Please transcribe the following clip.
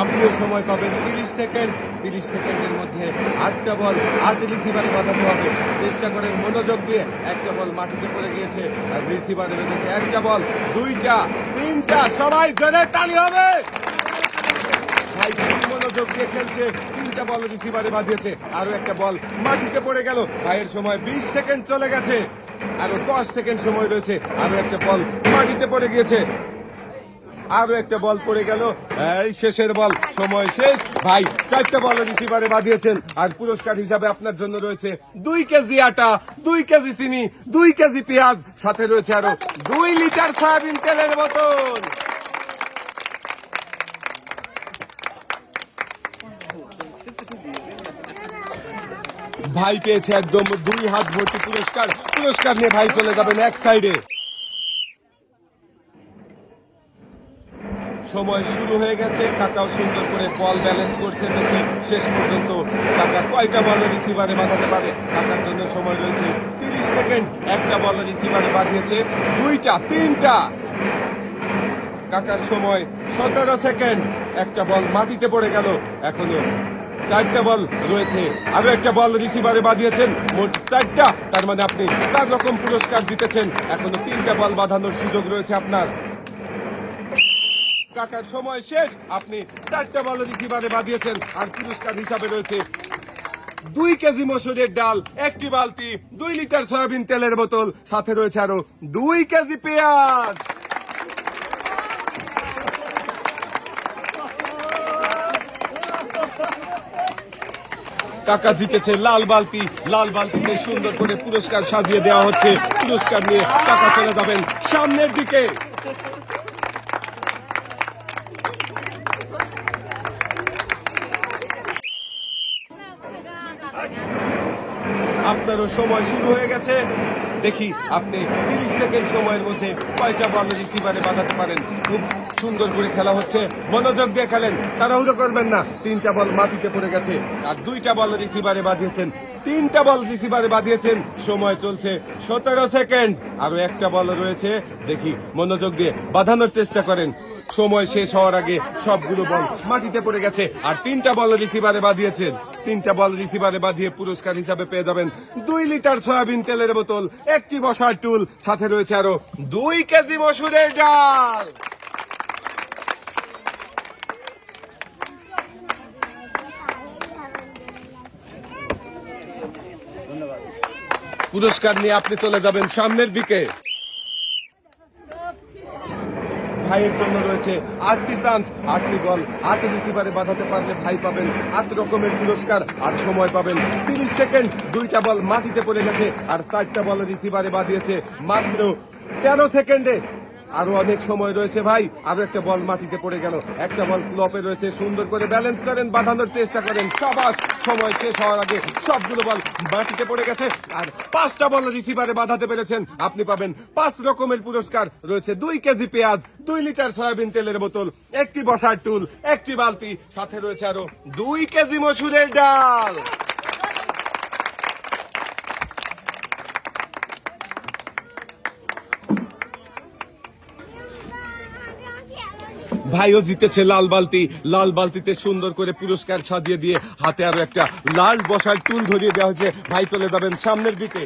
আপনিও সময় পাবেন 30 সেকেন্ড। 30 সেকেন্ডের মধ্যে 8টা বল 8 রিসিভারে বাঁধাতে হবে। চেষ্টা করেন মনোযোগ দিয়ে। একটা বল মাটিতে পড়ে গিয়েছে আর রিসিভারে বেঁধেছে। একটা বল, 2টা, 3টা, সবাই জোরে তালি হবে। ভাই খুব মনোযোগ দিয়ে খেলছে। 3টা বল রিসিভারে বাঁধিয়েছে। আরো একটা বল মাটিতে পড়ে গেল। ভাইয়ের সময় 20 সেকেন্ড চলে গেছে। আরো 10 সেকেন্ড সময় রয়েছে। আরো একটা বল মাটিতে পড়ে গিয়েছে। আরো একটা বল পড়ে গেল। এই শেষের বল, সময় শেষ। ভাই 4টা বল রিসিভারে বাঁধিয়েছেন আর পুরস্কার হিসাবে আপনার জন্য রয়েছে 2 কেজি আটা, 2 কেজি চিনি, 2 কেজি পেঁয়াজ, সাথে রয়েছে আরো 2 লিটার সয়াবিন তেলের বোতল। ভাই পেয়েছে একদম 2 হাত ভর্তি পুরস্কার। পুরস্কার নিয়ে ভাই চলে যাবেন এক সাইডে। সময় শুরু হয়ে গেছে। কাকাও সুন্দর করে বল ব্যালেন্স করছে দেখি শেষ পর্যন্ত কাকা কয়টা বল রিসিভারে বাঁধাতে পারে। কাকার জন্য সময় রয়েছে 30 সেকেন্ড। একটা বল রিসিভারে বাঁধিয়েছে, 2টা, 3টা। কাকার সময় 17 সেকেন্ড। একটা বল মাটিতে পড়ে গেল। এখনো 4টা বল রয়েছে। আরো একটা বল রিসিভারে বাঁধিয়েছেন, মোট 4টা। তার মানে আপনি 4 রকম পুরস্কার জিতেছেন। এখনো 3টা বল বাঁধানোর সুযোগ রয়েছে আপনার। কাকার সময় শেষ। আপনি 4টা বল রিসিভারে বাঁধিয়েছেন আর পুরস্কার হিসাবে রয়েছে 2 কেজি মসুরের ডাল, 1টি বালতি, 2 লিটার সয়াবিন তেলের বোতল, সাথে রয়েছে আরো 2 কেজি পেঁয়াজ। কাকা জিতেছে লাল বালতি। লাল বালতিতে সুন্দর করে পুরস্কার সাজিয়ে দেওয়া হচ্ছে। পুরস্কার নিয়ে কাকা চলে যাবেন সামনের দিকে। আপনারও সময় শুরু হয়ে গেছে। দেখি আপনি 30 সেকেন্ড সময়ের মধ্যে কয়টা বল রিসিভারে বাঁধাতে পারেন। খুব সুন্দর করে খেলা হচ্ছে, মনোযোগ দিয়ে খেলেন, তাড়াহুড়ো করবেন না। 3টা বল মাটিতে পড়ে গেছে আর 2টা বল রিসিভারে বাঁধিয়েছেন। 3টা বল রিসিভারে বাঁধিয়েছেন। সময় চলছে 17 সেকেন্ড। আরো একটা বল রয়েছে। দেখি মনোযোগ দিয়ে বাঁধানোর চেষ্টা করেন। সময় শেষ হওয়ার আগে সবগুলো বল মাটিতে পড়ে গেছে আর 3টা বল রিসিভারে বাঁধিয়েছেন। 3টা বল রিসিভারে বাঁধিয়ে পুরস্কার হিসাবে পেয়ে যাবেন 2 লিটার সয়াবিন তেলের বোতল, 1টি বসার টুল, সাথে রয়েছে আরো 2 কেজি মসুরের ডাল। পুরস্কার নিয়ে আপনি চলে যাবেন সামনের দিকে। ভাইয়ের জন্য রয়েছে 8টি চান্স, 8টি বল 8 রিসিভারে বাঁধাতে পারলে ভাই পাবেন 8 রকমের পুরস্কার আর সময় পাবেন 30 সেকেন্ড। 2টা বল মাটিতে পড়ে গেছে আর 4টা বল রিসিভারে বাঁধিয়েছে মাত্র 13 সেকেন্ডে। আরো অনেক সময় রয়েছে ভাই। আরো একটা বল মাটিতে পড়ে গেল। একটা বল স্লপে রয়েছে। সুন্দর করে ব্যালেন্স করেন, বাঁধানোর চেষ্টা করেন। সবাস। সময় শেষ হওয়ার আগে সবগুলো বল মাটিতে পড়ে গেছে আর 5টা বল রিসিভারে বাঁধাতে পেরেছেন। আপনি পাবেন 5 রকমের পুরস্কার। রয়েছে 2 কেজি পেঁয়াজ, 2 লিটার সয়াবিন তেলের বোতল, 1টি বসার টুল, 1টি বালতি, সাথে রয়েছে আরো 2 কেজি মসুরের ডাল। ভাইও জিতেছে লাল বালতি। লাল বালতিতে সুন্দর করে পুরস্কার সাজিয়ে দিয়ে হাতে আরো একটা লাল বসার টুল ধরিয়ে দেওয়া হয়েছে। ভাই চলে যাবেন সামনের দিকে।